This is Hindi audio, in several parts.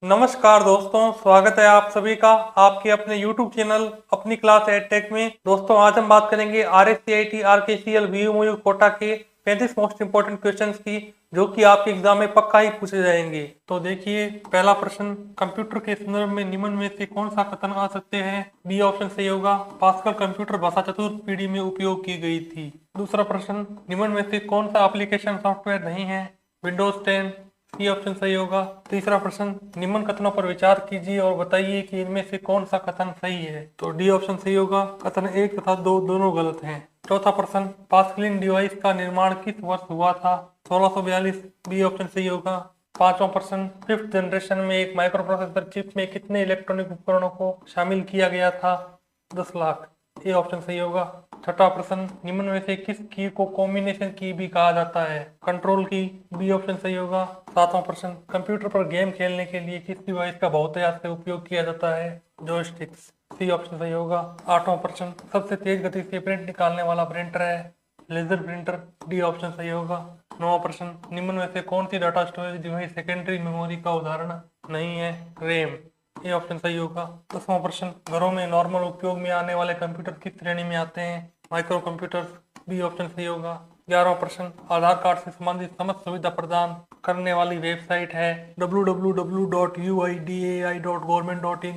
नमस्कार दोस्तों, स्वागत है आप सभी का आपके अपने YouTube चैनल अपनी क्लास एडटेक में। दोस्तों, आज हम बात करेंगे RSCIT RKCL VU कोटा के 35 मोस्ट इंपोर्टेंट क्वेश्चंस की, जो कि आपके एग्जाम में पक्का ही पूछे जाएंगे। तो देखिए, पहला प्रश्न, कंप्यूटर के संदर्भ में निम्न में से कौन सा कथन आ सकते हैं? बी ऑप्शन सही होगा, पास्कल कंप्यूटर भाषा चतुर्थ पीढ़ी में उपयोग की गई थी। दूसरा प्रश्न, निम्न में से कौन सा एप्लीकेशन सॉफ्टवेयर नहीं है? विंडोज 10। सी ऑप्शन सही होगा। तीसरा प्रश्न, निम्न कथनों पर विचार कीजिए और बताइए कि इनमें से कौन सा कथन सही है। तो डी ऑप्शन सही होगा, कथन 1 तथा 2 दोनों गलत हैं। चौथा प्रश्न, पास्कलिन डिवाइस का निर्माण किस वर्ष हुआ था? 1642। बी ऑप्शन सही होगा। पांचवा प्रश्न, फिफ्थ जनरेशन में एक माइक्रो प्रोसेसर चिप में कितने इलेक्ट्रॉनिक उपकरणों को शामिल किया गया था? 10 लाख। ए ऑप्शन सही होगा। छठा प्रश्न, निम्न में से किस की को कॉम्बिनेशन की भी कहा जाता है? कंट्रोल की। बी ऑप्शन सही होगा। सातवां प्रश्न, कंप्यूटर पर गेम खेलने के लिए किस डिवाइस का बहुतायत से उपयोग किया जाता है? जॉयस्टिक्स। सी ऑप्शन सही होगा। आठवां प्रश्न, सबसे तेज गति से प्रिंट निकालने वाला प्रिंटर है? Laser printer. डी ऑप्शन सही होगा। नौवां प्रश्न, निम्न में से कौन सी data storage device secondary memory का उदाहरण नहीं है? रैम। ये ऑप्शन सही होगा। 10वां प्रश्न, घरों में नॉर्मल उपयोग में आने वाले कंप्यूटर किस श्रेणी में आते हैं? Micro computers. बी ऑप्शन सही होगा। 11वां प्रश्न, आधार कार्ड से संबंधित समस्त सुविधा प्रदान करने वाली वेबसाइट है www.uidai.government.in।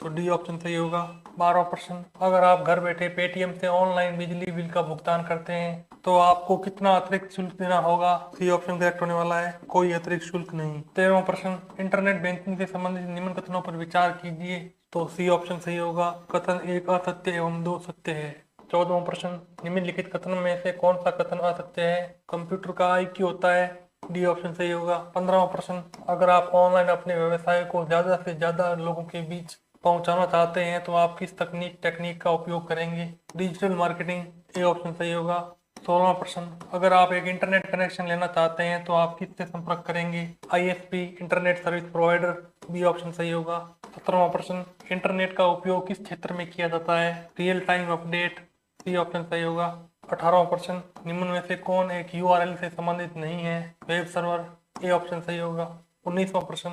तो डी ऑप्शन सही होगा। 12वां प्रश्न, अगर आप घर बैठे पेटीएम से ऑनलाइन बिजली बिल का भुगतान करते हैं तो आपको कितना अतिरिक्त शुल्क देना होगा? सी ऑप्शन करेक्ट होने वाला है, कोई अतिरिक्त शुल्क नहीं। 13वां प्रश्न, इंटरनेट बैंकिंग से संबंधित निम्न कथनों पर विचार कीजिए। तो सी ऑप्शन सही होगा, कथन 1 असत्य एवं 2 सत्य है। 14वां प्रश्न, निम्नलिखित कथनों में से कौन सा कथन असत्य है? कंप्यूटर का IQ होता है? डी ऑप्शन सही होगा। 15वां प्रश्न, अगर आप ऑनलाइन अपने व्यवसाय को ज्यादा से ज्यादा लोगों के बीच पहुंचाना चाहते हैं तो आप किस टेक्निक का उपयोग करेंगे? Digital marketing. ए ऑप्शन सही होगा। 16वां प्रश्न, अगर आप एक इंटरनेट कनेक्शन लेना चाहते हैं तो आप किससे संपर्क करेंगे? ISP, internet service provider. B option सही होगा। 17वां प्रश्न, इंटरनेट का उपयोग किस क्षेत्र में किया जाता है? Real time update. C option सही होगा। 18वां प्रश्न, निम्न में से कौन एक URL से संबंधित नहीं है? Web server. ए ऑप्शन सही होगा। 19वां प्रश्न,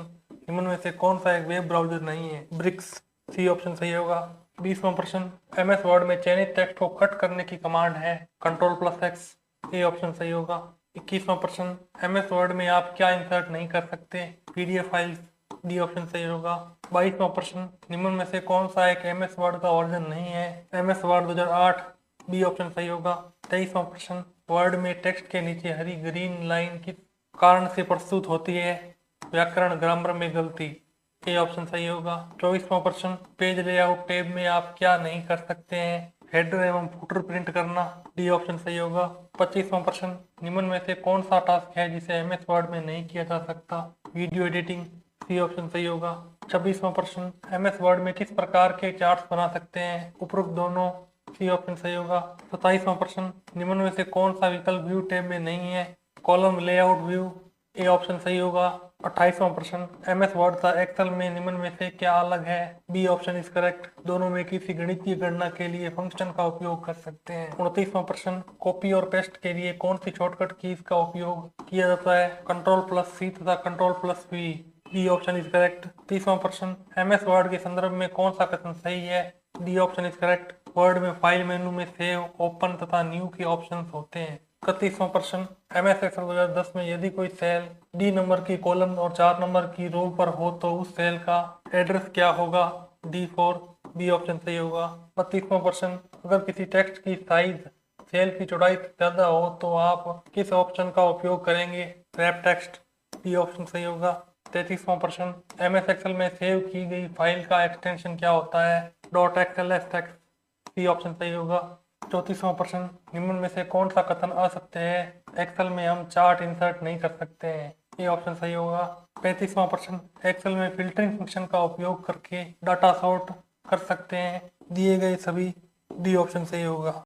निम्न में से कौन सा एक वेब ब्राउजर नहीं है? ब्रिक्स। सी ऑप्शन सही होगा। 20वां प्रश्न, MS वर्ड में चयनित टेक्स्ट को कट करने की कमांड है? Ctrl+X। ए ऑप्शन सही होगा। 21वां प्रश्न, MS वर्ड में आप क्या इंसर्ट नहीं कर सकते? PDF files. डी ऑप्शन सही होगा। 22वां प्रश्न, निम्न में से कौन सा एक MS वर्ड का वर्जन नहीं है? MS word 2008। बी ऑप्शन सही होगा। 23वां प्रश्न, वर्ड में टेक्स्ट के नीचे हरी ग्रीन लाइन किस कारण से प्रस्तुत होती है? व्याकरण ग्रामर में गलती। ए ऑप्शन सही होगा। 24वां प्रश्न, पेज लेआउट टैब में आप क्या नहीं कर सकते हैं? हेडर एवं फुटर प्रिंट करना। डी ऑप्शन सही होगा। 25वां प्रश्न, निम्न में से कौन सा टास्क है जिसे MS वर्ड में नहीं किया जा सकता? Video editing. सी ऑप्शन सही होगा। 26वां प्रश्न, MS वर्ड में किस प्रकार के चार्ट्स बना सकते हैं? उपरोक्त दोनों। सी ऑप्शन सही होगा। 27वां प्रश्न, निम्न में से कौन सा विकल्प व्यू टैब में नहीं है? Column layout view. A option सही होगा। 28वां प्रश्न, MS वर्ड का एक्सेल में निम्न में से क्या अलग है? बी ऑप्शन इज करेक्ट, दोनों में किसी गणितीय गणना के लिए फंक्शन का उपयोग कर सकते हैं। 29वां प्रश्न, कॉपी और पेस्ट के लिए कौन सी शॉर्टकट कीज का उपयोग किया जाता है? Ctrl+C तथा Ctrl+V। B option is correct. 30वां प्रश्न, MS वर्ड के संदर्भ में कौन सा कथन सही है? D option is correct, word में फाइल मेनू में सेव, ओपन तथा न्यू के ऑप्शंस होते हैं। 31वां प्रश्न, MS एक्सेल 2010 में यदि कोई सेल D नंबर की कॉलम और 4 नंबर की रो पर हो तो उस सेल का एड्रेस क्या होगा? D4। बी ऑप्शन सही होगा। 32वां प्रश्न, अगर किसी टेक्स्ट की साइज सेल की चौड़ाई से ज्यादा हो तो आप किस ऑप्शन का उपयोग करेंगे? Wrap text. डी ऑप्शन सही होगा। 33वां प्रश्न, MS एक्सेल में सेव की गई फाइल का एक्सटेंशन क्या होता है? .xlsx। सी ऑप्शन सही होगा। 34वां प्रश्न, निम्न में से कौन सा कथन असत्य है? एक्सेल में हम चार्ट इंसर्ट नहीं कर सकते हैं। ये ऑप्शन सही होगा। 35वां प्रश्न, एक्सेल में फिल्टरिंग फंक्शन का उपयोग करके डाटा सॉर्ट कर सकते हैं दिए गए सभी। डी ऑप्शन सही होगा।